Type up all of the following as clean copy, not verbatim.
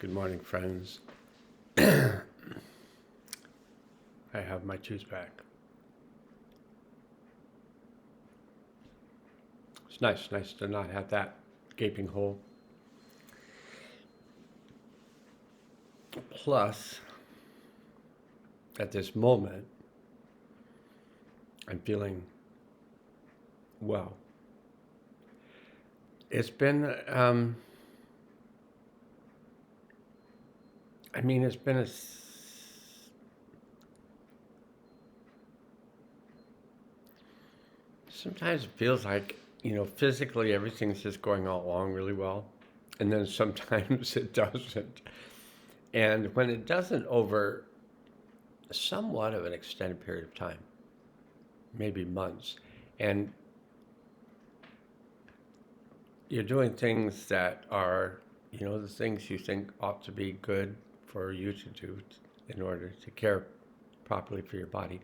Good morning, friends. I have my tooth back. It's nice to not have that gaping hole. Plus, at this moment, I'm feeling well. It's been, it's been sometimes it feels like, physically everything's just going all along really well. And then sometimes it doesn't. And when it doesn't over somewhat of an extended period of time, maybe months, and you're doing things that are, the things you think ought to be good for you to do in order to care properly for your body.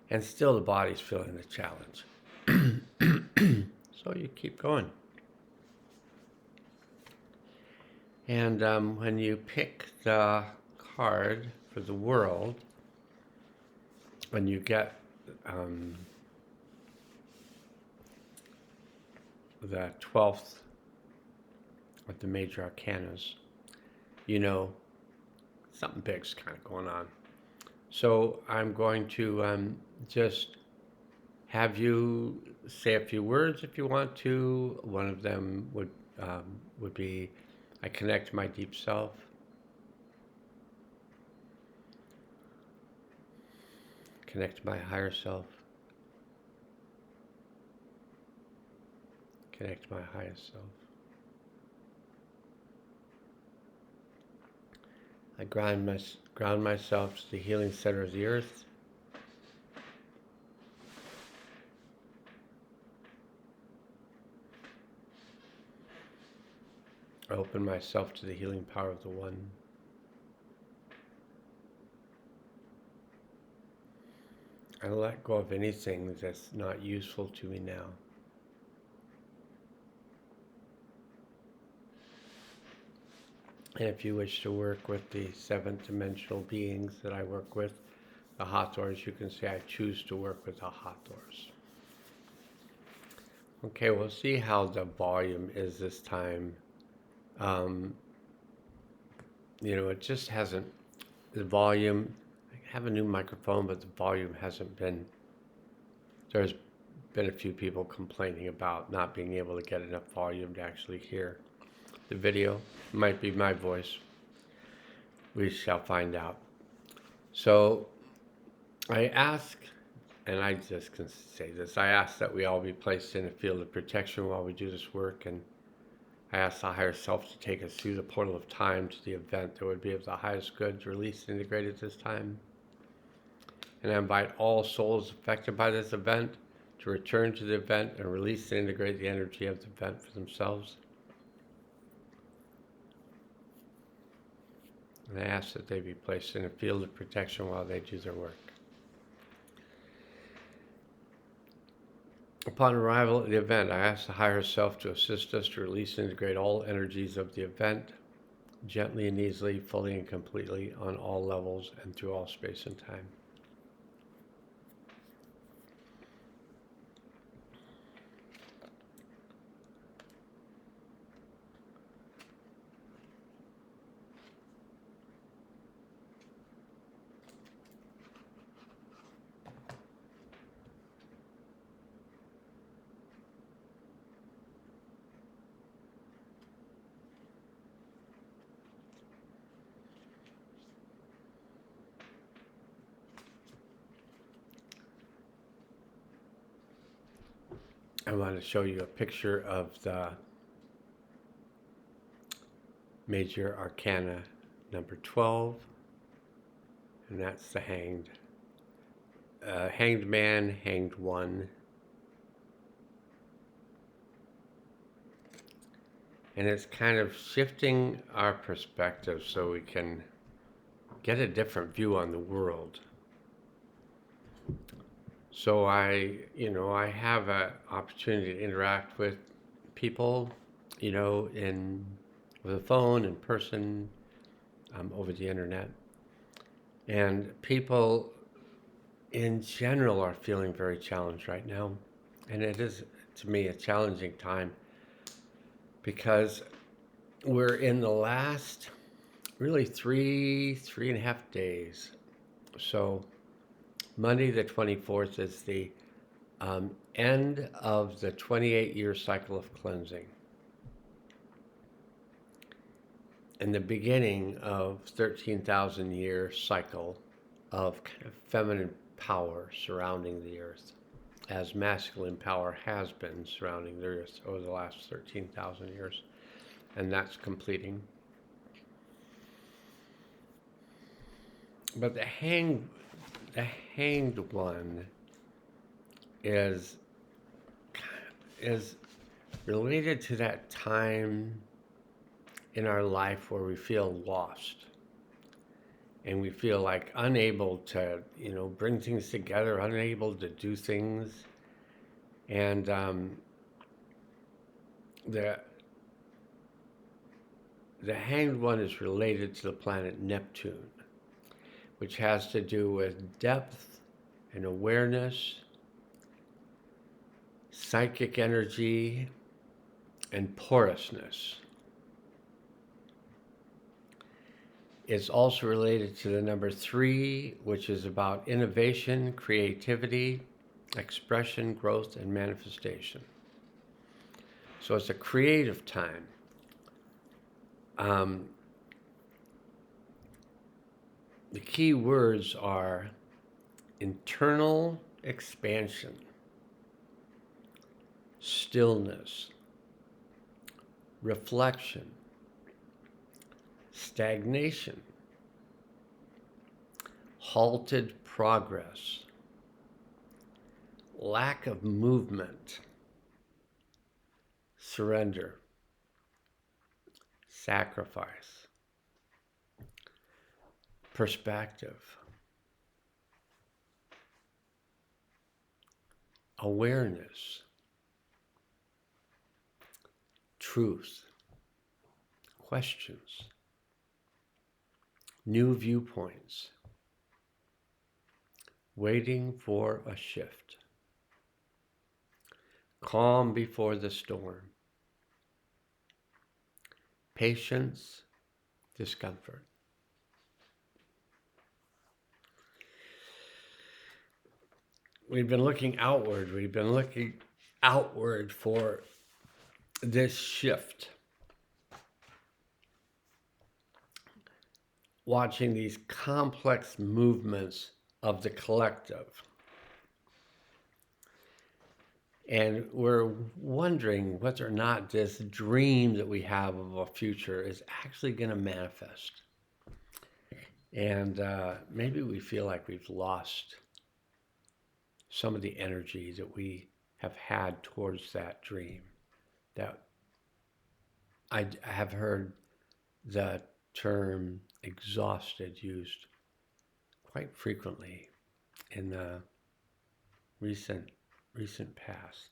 And still the body's feeling the challenge. So you keep going. And when you pick the card for the world, when you get the 12th of the major arcanas, something big's kind of going on. So I'm going to just have you say a few words if you want to. One of them would be, I connect to my deep self. Connect to my higher self. Connect to my highest self. I ground myself to the healing center of the earth. I open myself to the healing power of the One. I let go of anything that's not useful to me now. And if you wish to work with the seventh dimensional beings that I work with, the Hathors, you can say, I choose to work with the Hathors. Okay, we'll see how the volume is this time. It just hasn't, the volume, I have a new microphone, but the volume hasn't been, there's been a few people complaining about not being able to get enough volume to actually hear the video. It might be my voice. We shall find out. So I ask, and I just can say this, I ask that we all be placed in a field of protection while we do this work, and I ask the higher self to take us through the portal of time to the event that would be of the highest good to release and integrate at this time. And I invite all souls affected by this event to return to the event and release and integrate the energy of the event for themselves. And I ask that they be placed in a field of protection while they do their work. Upon arrival at the event, I ask the higher self to assist us to release and integrate all energies of the event, gently and easily, fully and completely, on all levels and through all space and time. I want to show you a picture of the major arcana number 12, and that's the hanged. Hanged man, hanged one. And it's kind of shifting our perspective so we can get a different view on the world. So I have an opportunity to interact with people, in with a phone, in person, over the internet. And people in general are feeling very challenged right now. And it is, to me, a challenging time because we're in the last really three and a half days. So Monday the 24th is the end of the 28-year cycle of cleansing and the beginning of 13,000-year cycle of kind of feminine power surrounding the earth, as masculine power has been surrounding the earth over the last 13,000 years, and that's completing. But the hanged one is related to that time in our life where we feel lost and we feel like unable to, bring things together, unable to do things. And the hanged one is related to the planet Neptune, which has to do with depth and awareness, psychic energy, and porousness. It's also related to the number 3, which is about innovation, creativity, expression, growth, and manifestation. So it's a creative time. The key words are internal expansion, stillness, reflection, stagnation, halted progress, lack of movement, surrender, sacrifice, perspective, awareness, truth, questions, new viewpoints, waiting for a shift, calm before the storm, patience, discomfort. We've been looking outward. We've been looking outward for this shift. Watching these complex movements of the collective. And we're wondering whether or not this dream that we have of a future is actually going to manifest. And maybe we feel like we've lost some of the energy that we have had towards that dream. That I have heard the term exhausted used quite frequently in the recent past.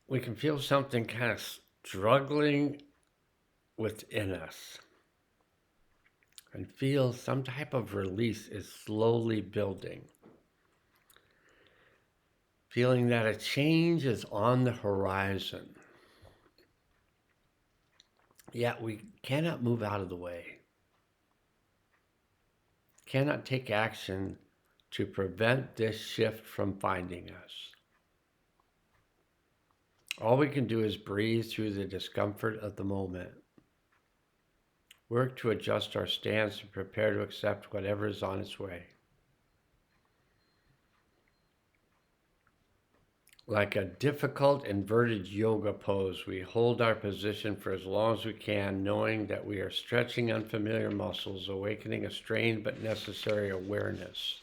We can feel something kind of struggling within us and feel some type of release is slowly building. Feeling that a change is on the horizon. Yet we cannot move out of the way. Cannot take action to prevent this shift from finding us. All we can do is breathe through the discomfort of the moment. Work to adjust our stance and prepare to accept whatever is on its way. Like a difficult inverted yoga pose, we hold our position for as long as we can, knowing that we are stretching unfamiliar muscles, awakening a strained but necessary awareness.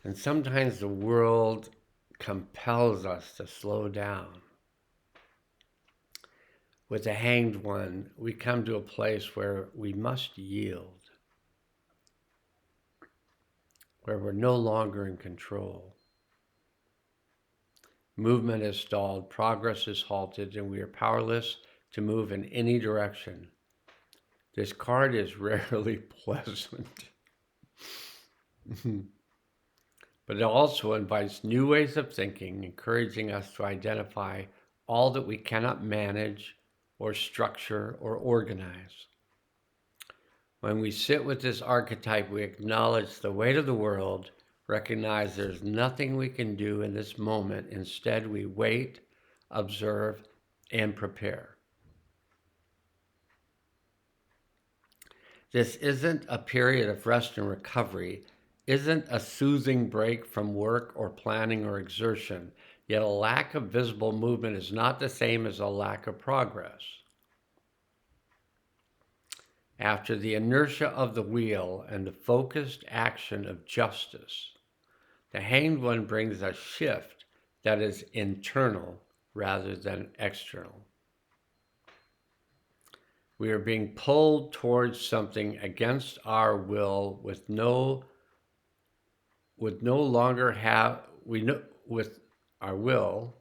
And sometimes the world compels us to slow down. With the hanged one, we come to a place where we must yield, where we're no longer in control. Movement is stalled, progress is halted, and we are powerless to move in any direction. This card is rarely pleasant, but it also invites new ways of thinking, encouraging us to identify all that we cannot manage or structure or organize. When we sit with this archetype, we acknowledge the weight of the world, recognize there's nothing we can do in this moment. Instead, we wait, observe, and prepare. This isn't a period of rest and recovery, isn't a soothing break from work or planning or exertion, yet a lack of visible movement is not the same as a lack of progress. After the inertia of the wheel and the focused action of justice, the Hanged One brings a shift that is internal rather than external. We are being pulled towards something against our will with no longer have we know with our will.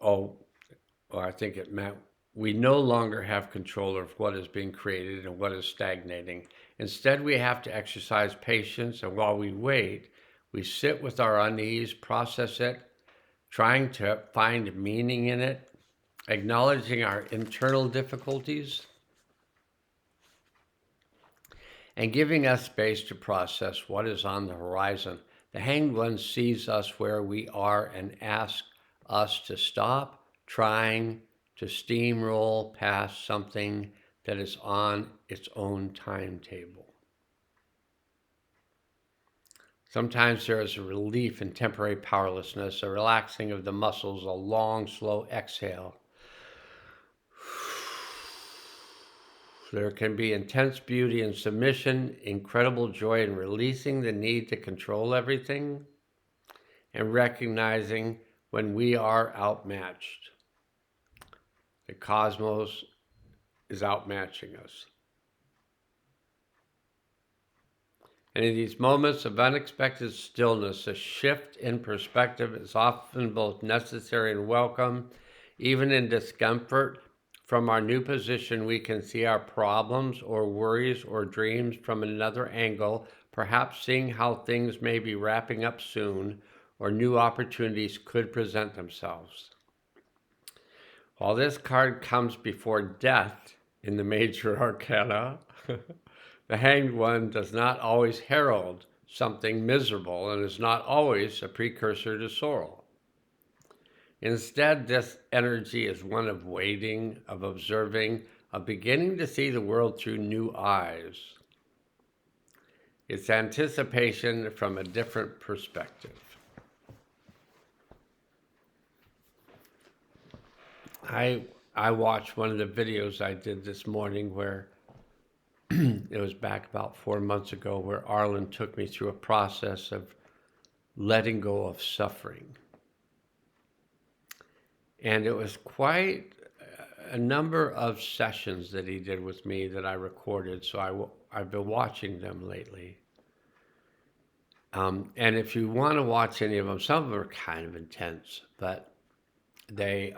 I think it meant we no longer have control of what is being created and what is stagnating. Instead, we have to exercise patience, and while we wait, we sit with our unease, process it, trying to find meaning in it, acknowledging our internal difficulties, and giving us space to process what is on the horizon. The Hanged One sees us where we are and asks us to stop trying to steamroll past something that is on its own timetable. Sometimes there is a relief in temporary powerlessness, a relaxing of the muscles, a long, slow exhale. There can be intense beauty in submission, incredible joy in releasing the need to control everything, and recognizing when we are outmatched. The cosmos is outmatching us. And in these moments of unexpected stillness, a shift in perspective is often both necessary and welcome. Even in discomfort, from our new position, we can see our problems or worries or dreams from another angle, perhaps seeing how things may be wrapping up soon or new opportunities could present themselves. While this card comes before death in the major arcana, the Hanged One does not always herald something miserable and is not always a precursor to sorrow. Instead, this energy is one of waiting, of observing, of beginning to see the world through new eyes. It's anticipation from a different perspective. I watched one of the videos I did this morning where it was back about 4 months ago, where Arlen took me through a process of letting go of suffering. And it was quite a number of sessions that he did with me that I recorded, so I've been watching them lately. And if you want to watch any of them, some of them are kind of intense, but they,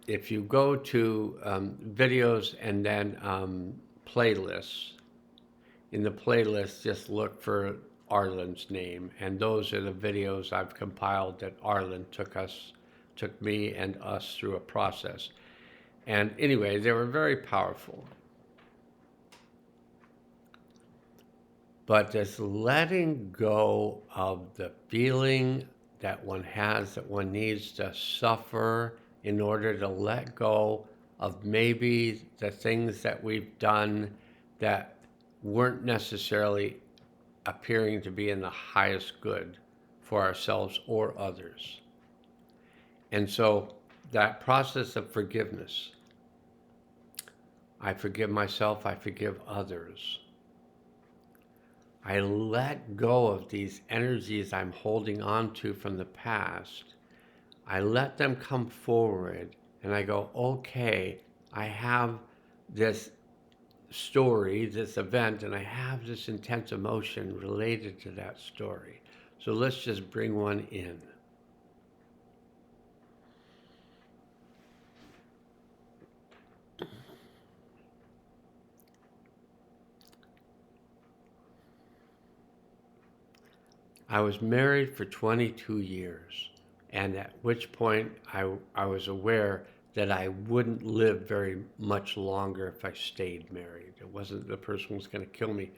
if you go to videos and then playlists, in the playlist, just look for Arlen's name, and those are the videos I've compiled that Arlen took me and us through a process. And anyway, they were very powerful. But this letting go of the feeling that one has that one needs to suffer in order to let go of maybe the things that we've done that weren't necessarily appearing to be in the highest good for ourselves or others. And so that process of forgiveness, I forgive myself, I forgive others. I let go of these energies I'm holding on to from the past. I let them come forward and I go, okay, I have this story, this event, and I have this intense emotion related to that story. So let's just bring one in. I was married for 22 years, and at which point I was aware that I wouldn't live very much longer if I stayed married. It wasn't the person was going to kill me,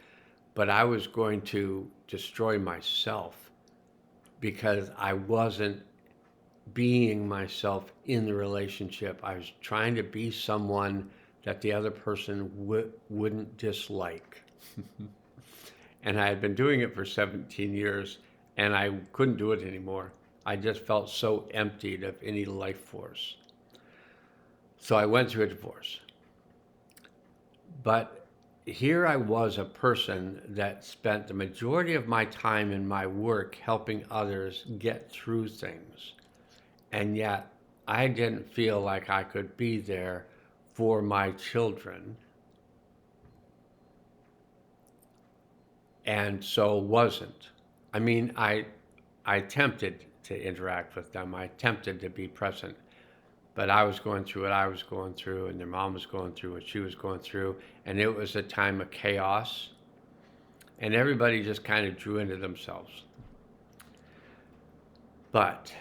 but I was going to destroy myself because I wasn't being myself in the relationship. I was trying to be someone that the other person wouldn't dislike. And I had been doing it for 17 years, and I couldn't do it anymore. I just felt so emptied of any life force. So I went through a divorce. But here I was, a person that spent the majority of my time in my work helping others get through things. And yet I didn't feel like I could be there for my children. And so wasn't. I mean, I attempted to interact with them. I attempted to be present. But I was going through what I was going through, and their mom was going through what she was going through. And it was a time of chaos. And everybody just kind of drew into themselves. But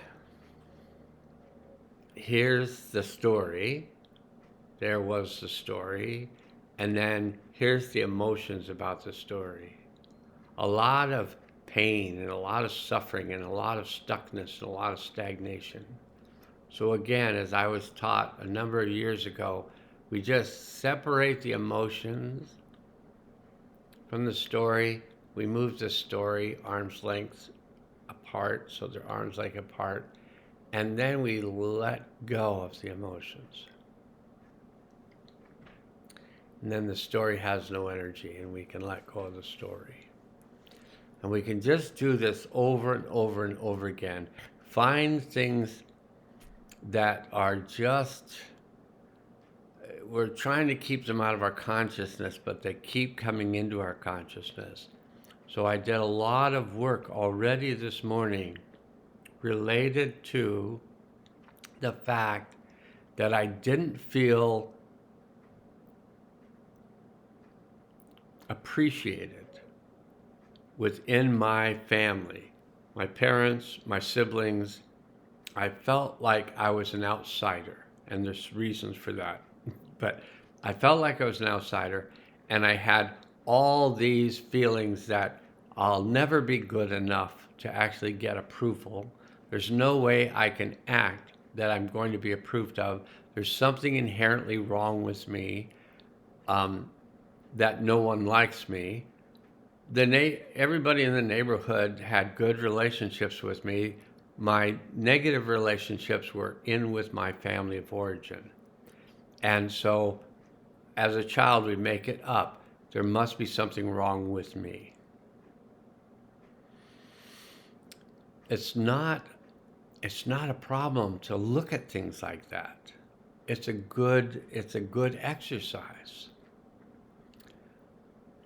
here's the story. There was the story. And then here's the emotions about the story. A lot of pain and a lot of suffering and a lot of stuckness and a lot of stagnation. So again, as I was taught a number of years ago, we just separate the emotions from the story. We move the story arm's length apart, so they're arm's length apart, and then we let go of the emotions. And then the story has no energy, and we can let go of the story. And we can just do this over and over and over again. Find things that are just, we're trying to keep them out of our consciousness, but they keep coming into our consciousness. So I did a lot of work already this morning related to the fact that I didn't feel appreciated within my family, my parents, my siblings. I felt like I was an outsider, and there's reasons for that. But I felt like I was an outsider, and I had all these feelings that I'll never be good enough to actually get approval. There's no way I can act that I'm going to be approved of. There's something inherently wrong with me, that no one likes me. Everybody in the neighborhood had good relationships with me. My negative relationships were in with my family of origin. And so as a child, we make it up. There must be something wrong with me. It's not a problem to look at things like that. It's a good exercise.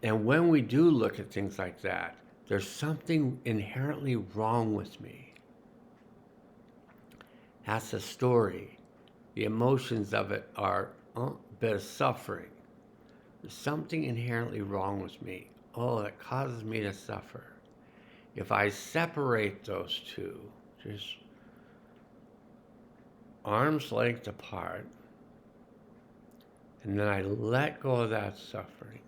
And when we do look at things like that, there's something inherently wrong with me. That's the story. The emotions of it are a bit of suffering. There's something inherently wrong with me. Oh, that causes me to suffer. If I separate those two, just arm's length apart, and then I let go of that suffering,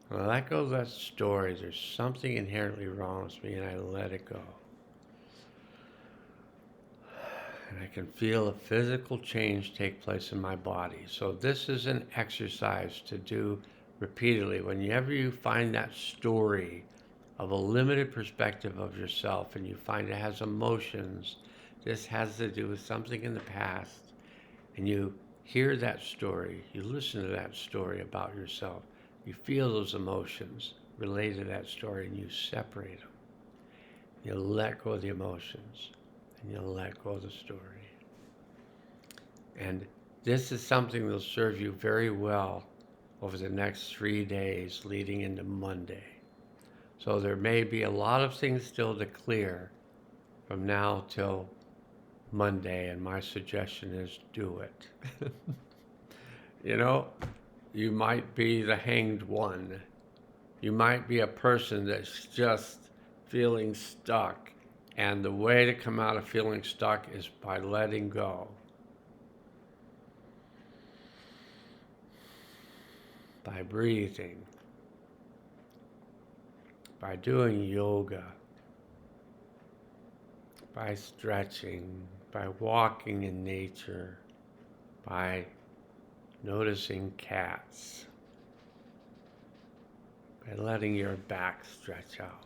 when I let go of that story, there's something inherently wrong with me, and I let it go. And I can feel a physical change take place in my body. So this is an exercise to do repeatedly. Whenever you find that story of a limited perspective of yourself and you find it has emotions, this has to do with something in the past, and you hear that story, you listen to that story about yourself, you feel those emotions related to that story, and you separate them. You let go of the emotions, and you let go of the story. And This is something that will serve you very well over the next 3 days leading into Monday. So there may be a lot of things still to clear from now till Monday, and my suggestion is do it. You know, you might be the hanged one. You might be a person that's just feeling stuck. And the way to come out of feeling stuck is by letting go. By breathing. By doing yoga. By stretching. By walking in nature. By noticing cats. By letting your back stretch out.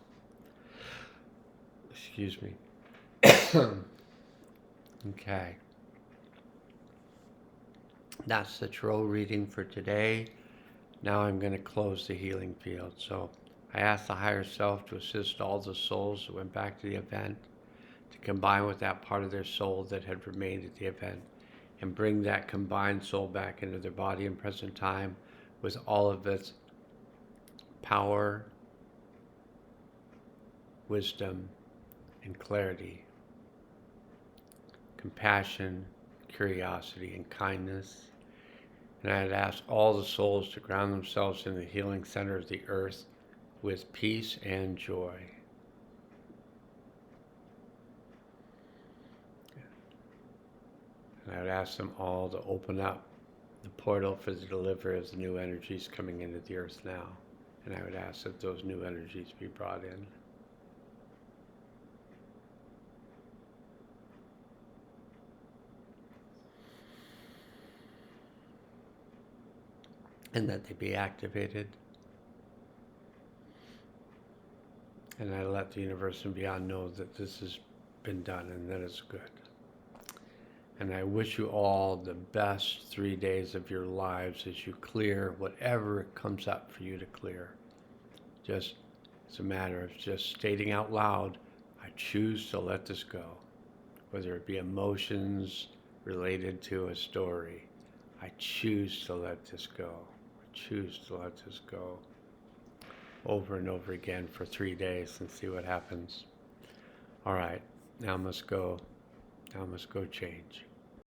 Excuse me. Okay. That's the tarot reading for today. Now I'm going to close the healing field. So I ask the higher self to assist all the souls that went back to the event to combine with that part of their soul that had remained at the event and bring that combined soul back into their body in present time with all of its power, wisdom, and clarity, compassion, curiosity, and kindness. And I'd ask all the souls to ground themselves in the healing center of the earth with peace and joy. And I would ask them all to open up the portal for the delivery of the new energies coming into the earth now. And I would ask that those new energies be brought in. And that they be activated. And I let the universe and beyond know that this has been done and that it's good. And I wish you all the best 3 days of your lives as you clear whatever comes up for you to clear. Just, it's a matter of just stating out loud, I choose to let this go. Whether it be emotions related to a story, I choose to let this go. I choose to let this go. Over and over again for 3 days and see what happens. All right, now must go change.